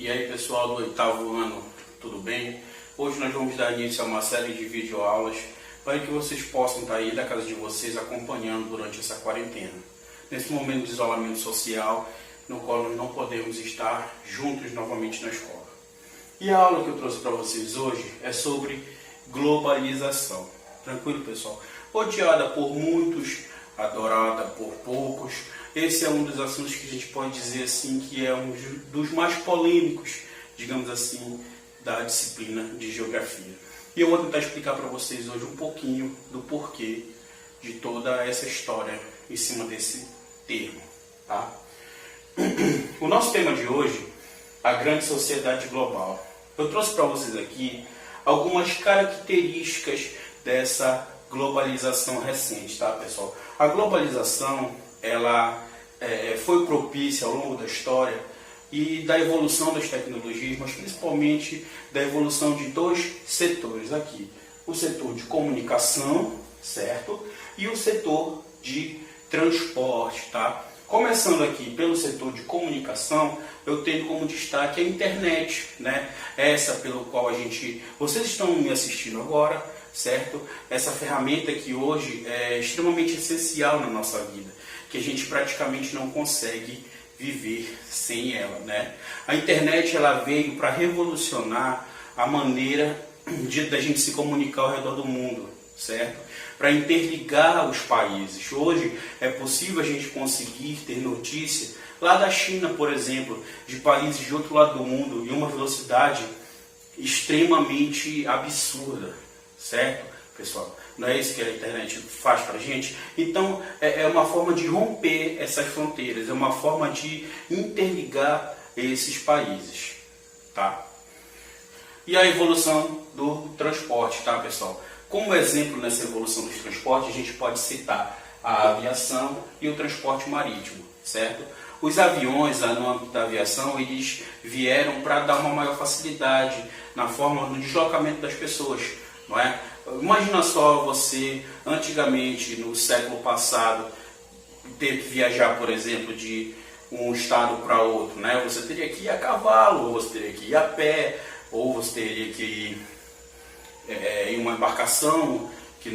E aí pessoal do 8º ano, tudo bem? Hoje nós vamos dar início a uma série de videoaulas para que vocês possam estar aí da casa de vocês acompanhando durante essa quarentena. Nesse momento de isolamento social, no qual nós não podemos estar juntos novamente na escola. E a aula que eu trouxe para vocês hoje é sobre globalização. Tranquilo, pessoal? Odiada por muitos, adorada por poucos. Esse é um dos assuntos que a gente pode dizer assim que é um dos mais polêmicos, digamos assim, da disciplina de geografia. E eu vou tentar explicar para vocês hoje um pouquinho do porquê de toda essa história em cima desse termo, tá? O nosso tema de hoje, a grande sociedade global. Eu trouxe para vocês aqui algumas características dessa globalização recente, tá, pessoal? A globalização, ela foi propícia ao longo da história e da evolução das tecnologias, mas principalmente da evolução de dois setores aqui. O setor de comunicação, certo? E o setor de transporte, tá? Começando aqui pelo setor de comunicação, eu tenho como destaque a internet, né? Essa pelo qual vocês estão me assistindo agora, certo? Essa ferramenta que hoje é extremamente essencial na nossa vida, que a gente praticamente não consegue viver sem ela, né? A internet, ela veio para revolucionar a maneira da gente se comunicar ao redor do mundo, certo? Para interligar os países. Hoje é possível a gente conseguir ter notícia lá da China, por exemplo, de países de outro lado do mundo, em uma velocidade extremamente absurda, certo, pessoal? Não é isso que a internet faz para a gente? Então, é uma forma de romper essas fronteiras, é uma forma de interligar esses países, tá? E a evolução do transporte, tá, pessoal? Como exemplo nessa evolução dos transportes, a gente pode citar a aviação e o transporte marítimo, certo? Os aviões, no âmbito da aviação, eles vieram para dar uma maior facilidade no deslocamento das pessoas, não é? Imagina só você, antigamente, no século passado, ter que viajar, por exemplo, de um estado para outro, né? Você teria que ir a cavalo, ou você teria que ir a pé, ou você teria que ir em uma embarcação que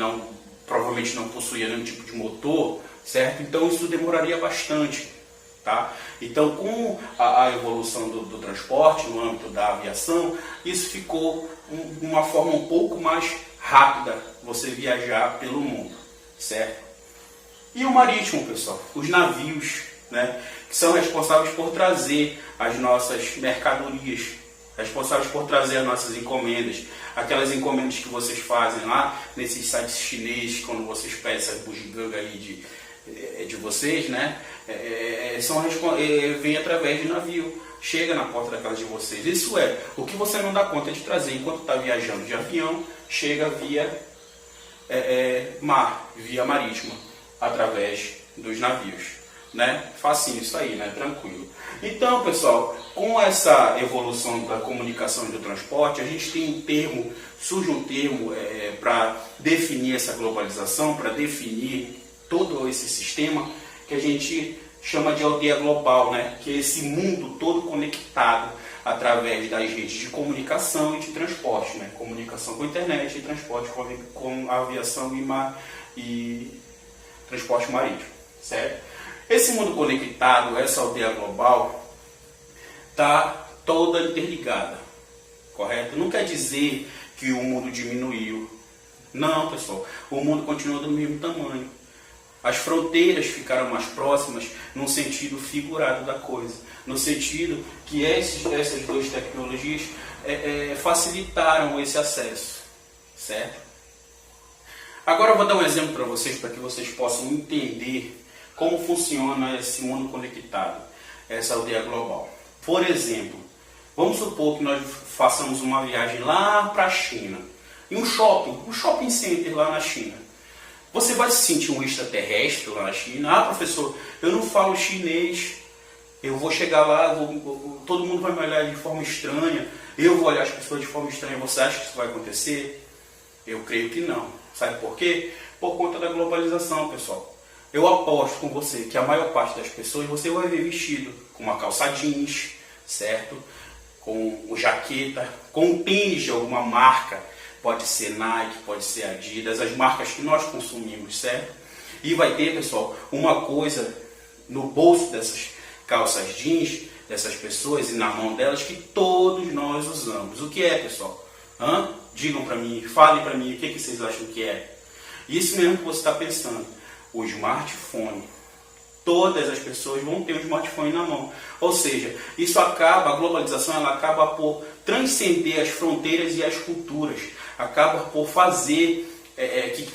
provavelmente não possuía nenhum tipo de motor, certo? Então isso demoraria bastante, tá? Então, com a evolução do transporte no âmbito da aviação, isso ficou uma forma um pouco mais rápida você viajar pelo mundo, certo? E o marítimo, pessoal, os navios, né, que são responsáveis por trazer as nossas mercadorias, responsáveis por trazer as nossas encomendas, aquelas encomendas que vocês fazem lá nesses sites chineses, quando vocês pedem essa bugiganga aí de vocês, né, vem através de navio, chega na porta da casa de vocês. Isso é, o que você não dá conta de trazer enquanto está viajando de avião, chega via mar, via marítimo, através dos navios, né? Facinho isso aí, né? Tranquilo. Então, pessoal, com essa evolução da comunicação e do transporte, a gente tem surge um termo para definir essa globalização, para definir todo esse sistema que a gente chama de aldeia global, né? Que é esse mundo todo conectado através das redes de comunicação e de transporte, né? Comunicação com internet e transporte com aviação e transporte marítimo, certo? Esse mundo conectado, essa aldeia global, está toda interligada, correto? Não quer dizer que o mundo diminuiu. Não, pessoal, o mundo continua do mesmo tamanho. As fronteiras ficaram mais próximas no sentido figurado da coisa, no sentido que essas duas tecnologias facilitaram esse acesso, certo? Agora eu vou dar um exemplo para que vocês possam entender como funciona esse mundo conectado, essa aldeia global. Por exemplo, vamos supor que nós façamos uma viagem lá para a China, em um shopping center lá na China. Você vai se sentir um extraterrestre lá na China? Ah, professor, eu não falo chinês, eu vou chegar lá, todo mundo vai me olhar de forma estranha, eu vou olhar as pessoas de forma estranha, você acha que isso vai acontecer? Eu creio que não. Sabe por quê? Por conta da globalização, pessoal. Eu aposto com você que a maior parte das pessoas você vai ver vestido com uma calça jeans, certo? com jaqueta, com tênis de alguma marca, pode ser Nike, pode ser Adidas, as marcas que nós consumimos, certo? E vai ter, pessoal, uma coisa no bolso dessas calças jeans, dessas pessoas e na mão delas que todos nós usamos. O que é, pessoal? Digam para mim, falem para mim o que vocês acham que é. Isso mesmo que você está pensando, o smartphone. Todas as pessoas vão ter um smartphone na mão. Ou seja, isso acaba, a globalização ela acaba por transcender as fronteiras e as culturas. Acaba por fazer que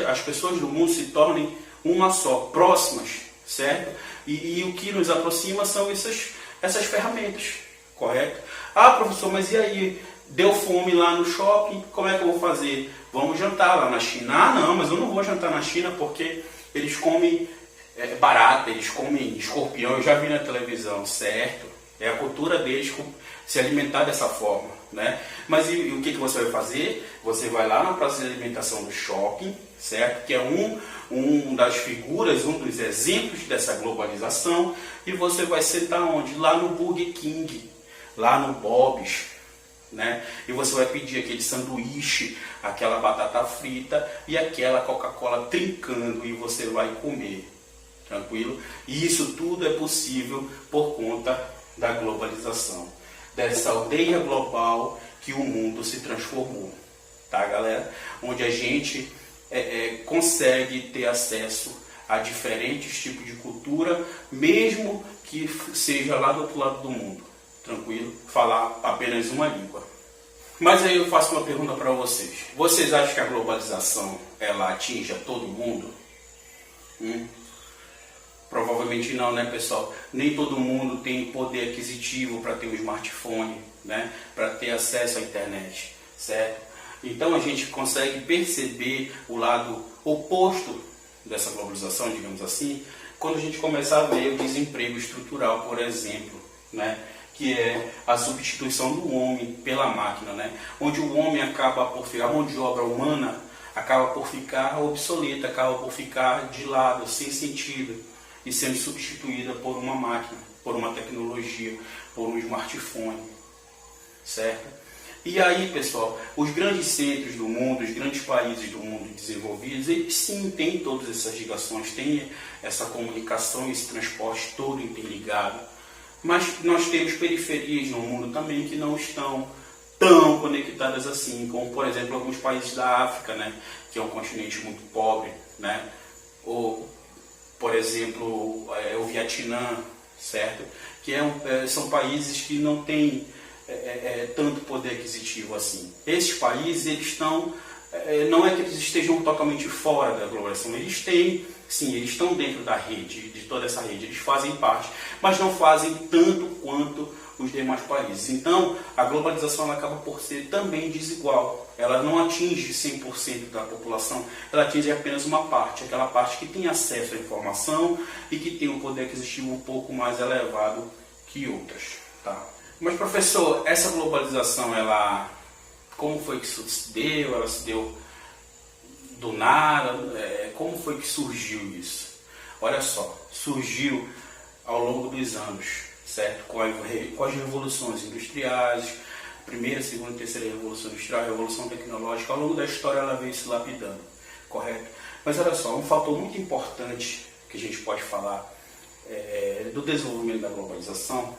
as pessoas do mundo se tornem uma só, próximas, certo? E o que nos aproxima são essas ferramentas, correto? Ah, professor, mas e aí? Deu fome lá no shopping, como é que eu vou fazer? Vamos jantar lá na China. Ah, não, mas eu não vou jantar na China porque eles comem barata, eles comem escorpião, eu já vi na televisão, certo? É a cultura deles se alimentar dessa forma, né? Mas e o que você vai fazer? Você vai lá na praça de alimentação do shopping, certo? Que é um das figuras, um dos exemplos dessa globalização, e você vai sentar onde? Lá no Burger King, lá no Bob's, né? E você vai pedir aquele sanduíche, aquela batata frita e aquela Coca-Cola trincando e você vai comer, tranquilo? E isso tudo é possível por conta da globalização, dessa aldeia global que o mundo se transformou, tá, galera? Onde a gente consegue ter acesso a diferentes tipos de cultura, mesmo que seja lá do outro lado do mundo, tranquilo? Falar apenas uma língua. Mas aí eu faço uma pergunta para vocês. Vocês acham que a globalização ela atinge a todo mundo? Provavelmente não, né, pessoal? Nem todo mundo tem poder aquisitivo para ter um smartphone, né? Para ter acesso à internet, certo? Então a gente consegue perceber o lado oposto dessa globalização, digamos assim, quando a gente começar a ver o desemprego estrutural, por exemplo, né? Que é a substituição do homem pela máquina, né? Onde o homem acaba por ficar, a mão de obra humana acaba por ficar obsoleta, acaba por ficar de lado, sem sentido, e sendo substituída por uma máquina, por uma tecnologia, por um smartphone, certo? E aí, pessoal, os grandes centros do mundo, os grandes países do mundo desenvolvidos, eles sim têm todas essas ligações, têm essa comunicação, esse transporte todo interligado. Mas nós temos periferias no mundo também que não estão tão conectadas assim, como por exemplo alguns países da África, né, que é um continente muito pobre, né, ou por exemplo o Vietnã, certo, que são países que não têm tanto poder aquisitivo assim. Esses países eles estão não é que eles estejam totalmente fora da globalização, eles têm, sim, eles estão dentro da rede, de toda essa rede, eles fazem parte, mas não fazem tanto quanto os demais países. Então, a globalização ela acaba por ser também desigual. Ela não atinge 100% da população, ela atinge apenas uma parte, aquela parte que tem acesso à informação e que tem um poder aquisitivo um pouco mais elevado que outras. Tá? Mas, professor, essa globalização, como foi que isso se deu? Ela se deu do nada? Como foi que surgiu isso? Olha só, surgiu ao longo dos anos, certo? Com as revoluções industriais, primeira, segunda e terceira revolução industrial, revolução tecnológica, ao longo da história ela veio se lapidando, correto? Mas olha só, um fator muito importante que a gente pode falar do desenvolvimento da globalização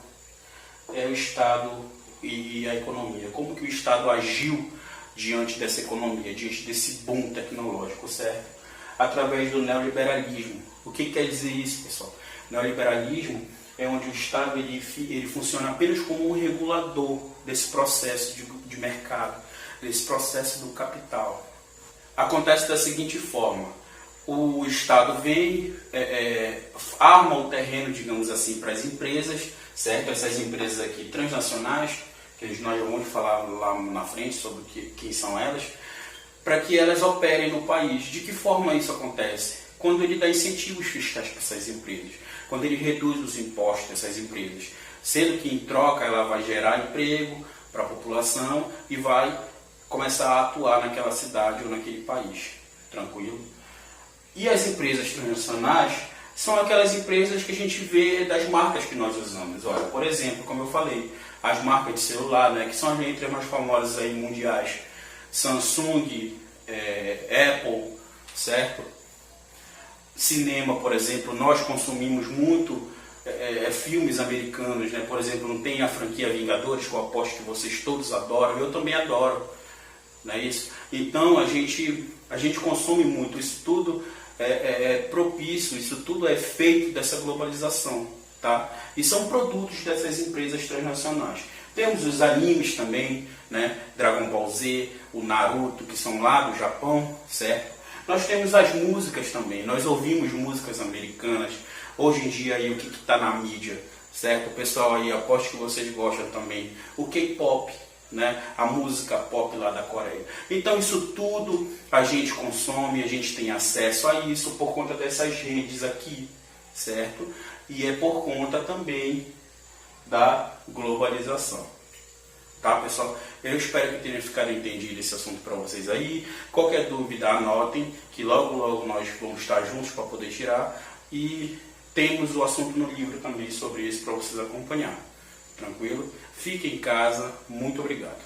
é o Estado e a economia. Como que o Estado agiu diante dessa economia, diante desse boom tecnológico, certo? Através do neoliberalismo. O que quer dizer isso, pessoal? Neoliberalismo é onde o Estado ele funciona apenas como um regulador desse processo de mercado, desse processo do capital. Acontece da seguinte forma: o Estado vem, arma o terreno, digamos assim, para as empresas, certo? Essas empresas aqui transnacionais, que nós vamos falar lá na frente sobre quem são elas, para que elas operem no país. De que forma isso acontece? Quando ele dá incentivos fiscais para essas empresas, quando ele reduz os impostos dessas empresas, sendo que em troca ela vai gerar emprego para a população e vai começar a atuar naquela cidade ou naquele país, tranquilo? E as empresas transnacionais são aquelas empresas que a gente vê das marcas que nós usamos. Olha, por exemplo, como eu falei, as marcas de celular, né, que são as entre as mais famosas aí mundiais, Samsung, Apple, certo? Cinema, por exemplo, nós consumimos muito filmes americanos, né? Por exemplo, não tem a franquia Vingadores, que eu aposto que vocês todos adoram, eu também adoro, não é isso? Então a gente consome muito, isso tudo é propício, isso tudo é feito dessa globalização, tá? E são produtos dessas empresas transnacionais. Temos os animes também, né? Dragon Ball Z, o Naruto, que são lá do Japão, certo? Nós temos as músicas também, nós ouvimos músicas americanas. Hoje em dia aí o que está na mídia, certo? O pessoal aí, aposto que vocês gostam também, o K-pop, né? A música pop lá da Coreia. Então isso tudo a gente consome, a gente tem acesso a isso por conta dessas redes aqui, certo? E é por conta também da globalização. Tá, pessoal? Eu espero que tenha ficado entendido esse assunto para vocês aí. Qualquer dúvida, anotem, que logo logo nós vamos estar juntos para poder tirar. E temos o assunto no livro também sobre isso para vocês acompanhar. Tranquilo? Fiquem em casa. Muito obrigado.